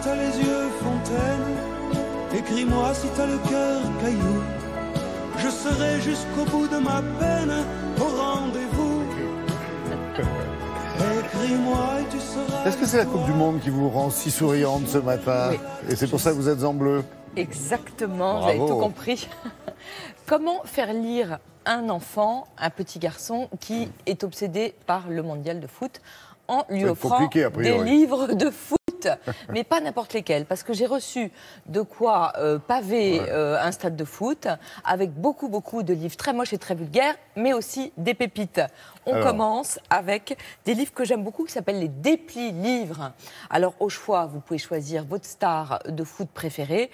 t'as les yeux fontaine, écris-moi si t'as le cœur caillou. Je serai jusqu'au bout de ma peine au rendez-vous. Écris-moi et tu seras. Est-ce que c'est la Coupe du Monde qui vous rend si souriante ce matin? Oui. Et c'est pour ça que vous êtes en bleu? Exactement, vous Bravo. avez tout compris. Comment faire lire un enfant, un petit garçon qui est obsédé par le mondial de foot en lui offrant des livres de foot, mais pas n'importe lesquels, parce que j'ai reçu de quoi paver un stade de foot avec beaucoup de livres très moches et très vulgaires, mais aussi des pépites. On commence avec des livres que j'aime beaucoup qui s'appellent les déplis livres. Alors au choix, vous pouvez choisir votre star de foot préférée.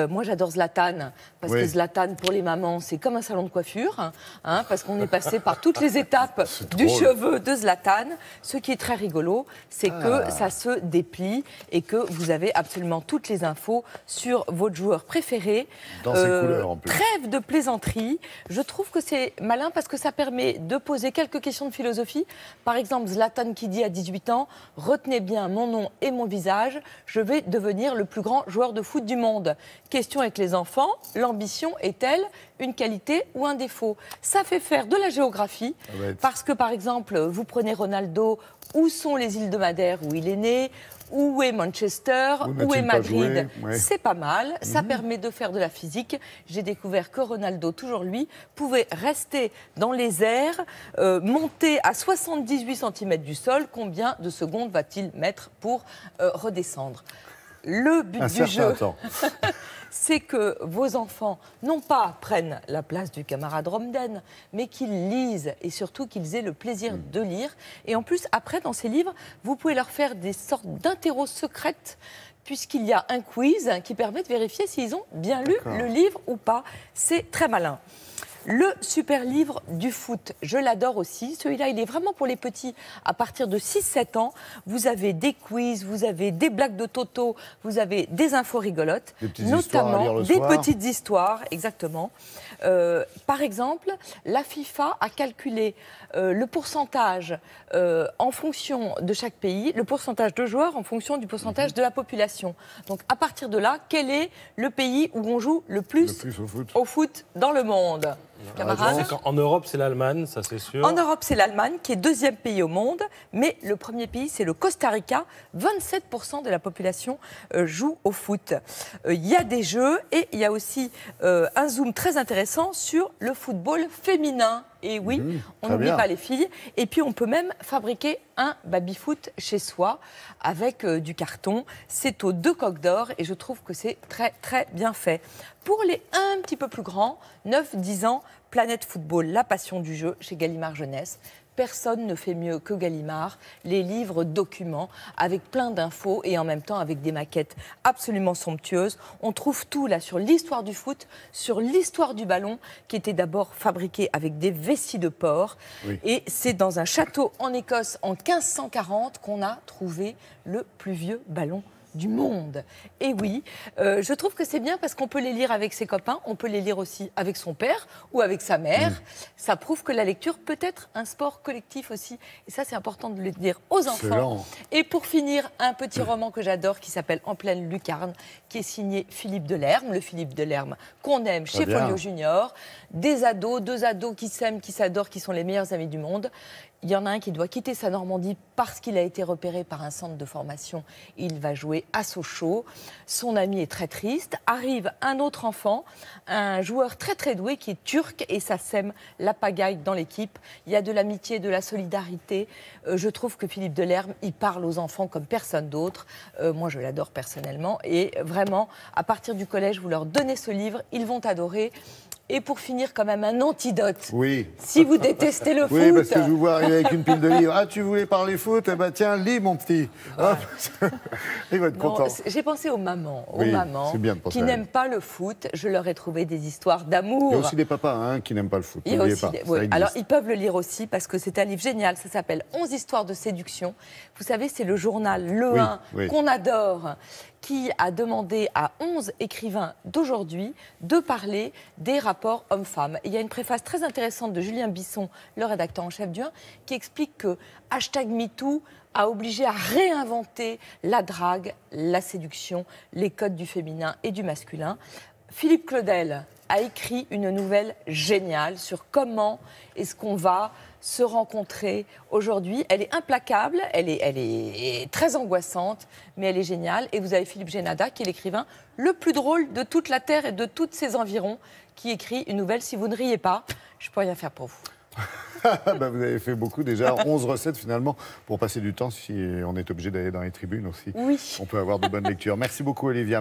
Moi j'adore Zlatan, parce que Zlatan pour les mamans c'est comme un salon de coiffure, hein, parce qu'on est passé par toutes les étapes du cheveu de Zlatan. Ce qui est très rigolo, c'est que ça se déplie et que vous avez absolument toutes les infos sur votre joueur préféré. Dans ses couleurs en plus. Trêve de plaisanterie. Je trouve que c'est malin parce que ça permet de poser quelques questions de philosophie. Par exemple, Zlatan qui dit à 18 ans « Retenez bien mon nom et mon visage, je vais devenir le plus grand joueur de foot du monde ». Question avec les enfants, l'ambition est-elle une qualité ou un défaut? Ça fait faire de la géographie parce que, par exemple, vous prenez Ronaldo, où sont les îles de Madère où il est né? Où est Manchester? Où est Madrid? C'est pas mal, ça permet de faire de la physique. J'ai découvert que Ronaldo, toujours lui, pouvait rester dans les airs, monter à 78 cm du sol. Combien de secondes va-t-il mettre pour redescendre? Le but du jeu, c'est que vos enfants, non pas prennent la place du camarade Romden, mais qu'ils lisent et surtout qu'ils aient le plaisir de lire. Et en plus, après, dans ces livres, vous pouvez leur faire des sortes d'interros secrètes, puisqu'il y a un quiz qui permet de vérifier s'ils ont bien lu le livre ou pas. C'est très malin. Le super livre du foot, je l'adore aussi. Celui-là, il est vraiment pour les petits à partir de 6-7 ans. Vous avez des quiz, vous avez des blagues de Toto, vous avez des infos rigolotes, notamment des petites histoires, exactement. Par exemple, la FIFA a calculé le pourcentage en fonction de chaque pays, le pourcentage de joueurs en fonction du pourcentage de la population. Donc à partir de là, quel est le pays où on joue le plus au foot dans le monde? En Europe, c'est l'Allemagne, ça c'est sûr. En Europe, c'est l'Allemagne qui est deuxième pays au monde, mais le premier pays, c'est le Costa Rica. 27% de la population joue au foot. Il y a des jeux et il y a aussi un zoom très intéressant sur le football féminin. Et oui, on n'oublie pas les filles. Et puis, on peut même fabriquer un baby-foot chez soi avec du carton. C'est aux 2 coques d'or et je trouve que c'est très bien fait. Pour les un petit peu plus grands, 9-10 ans, Planète Football, la passion du jeu chez Gallimard Jeunesse. Personne ne fait mieux que Gallimard, les livres documents avec plein d'infos et en même temps avec des maquettes absolument somptueuses. On trouve tout là sur l'histoire du foot, sur l'histoire du ballon qui était d'abord fabriqué avec des vessies de porc. Et c'est dans un château en Écosse en 1540 qu'on a trouvé le plus vieux ballon du monde. Et oui, je trouve que c'est bien parce qu'on peut les lire avec ses copains, on peut les lire aussi avec son père ou avec sa mère. Ça prouve que la lecture peut être un sport collectif aussi. Et ça, c'est important de le dire aux enfants. Et pour finir, un petit roman que j'adore qui s'appelle En pleine lucarne, qui est signé Philippe Delerme, le Philippe Delerme qu'on aime chez Folio Junior. Des ados, 2 ados qui s'aiment, qui s'adorent, qui sont les meilleurs amis du monde. Il y en a un qui doit quitter sa Normandie parce qu'il a été repéré par un centre de formation. Il va jouer à Sochaux. Son ami est très triste. Arrive un autre enfant, un joueur très doué qui est turc et ça sème la pagaille dans l'équipe. Il y a de l'amitié, de la solidarité. Je trouve que Philippe Delerme, il parle aux enfants comme personne d'autre. Moi, je l'adore personnellement. Et vraiment, à partir du collège, vous leur donnez ce livre, ils vont adorer. Et pour finir, quand même, un antidote. Si vous détestez le foot... Oui, parce que je vous vois arriver avec une pile de livres. Ah, tu voulais parler foot? Eh ben tiens, lis, mon petit. Il va être content. J'ai pensé aux mamans, qui elle. n'aiment pas le foot. Je leur ai trouvé des histoires d'amour. Il y a aussi des papas qui n'aiment pas le foot. Il y a aussi alors, ils peuvent le lire aussi, parce que c'est un livre génial. Ça s'appelle 11 histoires de séduction. Vous savez, c'est le journal Le 1 qu'on adore, qui a demandé à 11 écrivains d'aujourd'hui de parler des rapports hommes-femmes. Il y a une préface très intéressante de Julien Bisson, le rédacteur en chef du 1, qui explique que #MeToo a obligé à réinventer la drague, la séduction, les codes du féminin et du masculin. Philippe Claudel a écrit une nouvelle géniale sur comment est-ce qu'on va se rencontrer aujourd'hui. Elle est implacable, elle est très angoissante, mais elle est géniale. Et vous avez Philippe Génada, qui est l'écrivain le plus drôle de toute la Terre et de tous ses environs, qui écrit une nouvelle. Si vous ne riez pas, je ne peux rien faire pour vous. Bah, vous avez fait beaucoup déjà, 11 recettes finalement, pour passer du temps si on est obligé d'aller dans les tribunes aussi. Oui. On peut avoir de bonnes lectures. Merci beaucoup Olivia.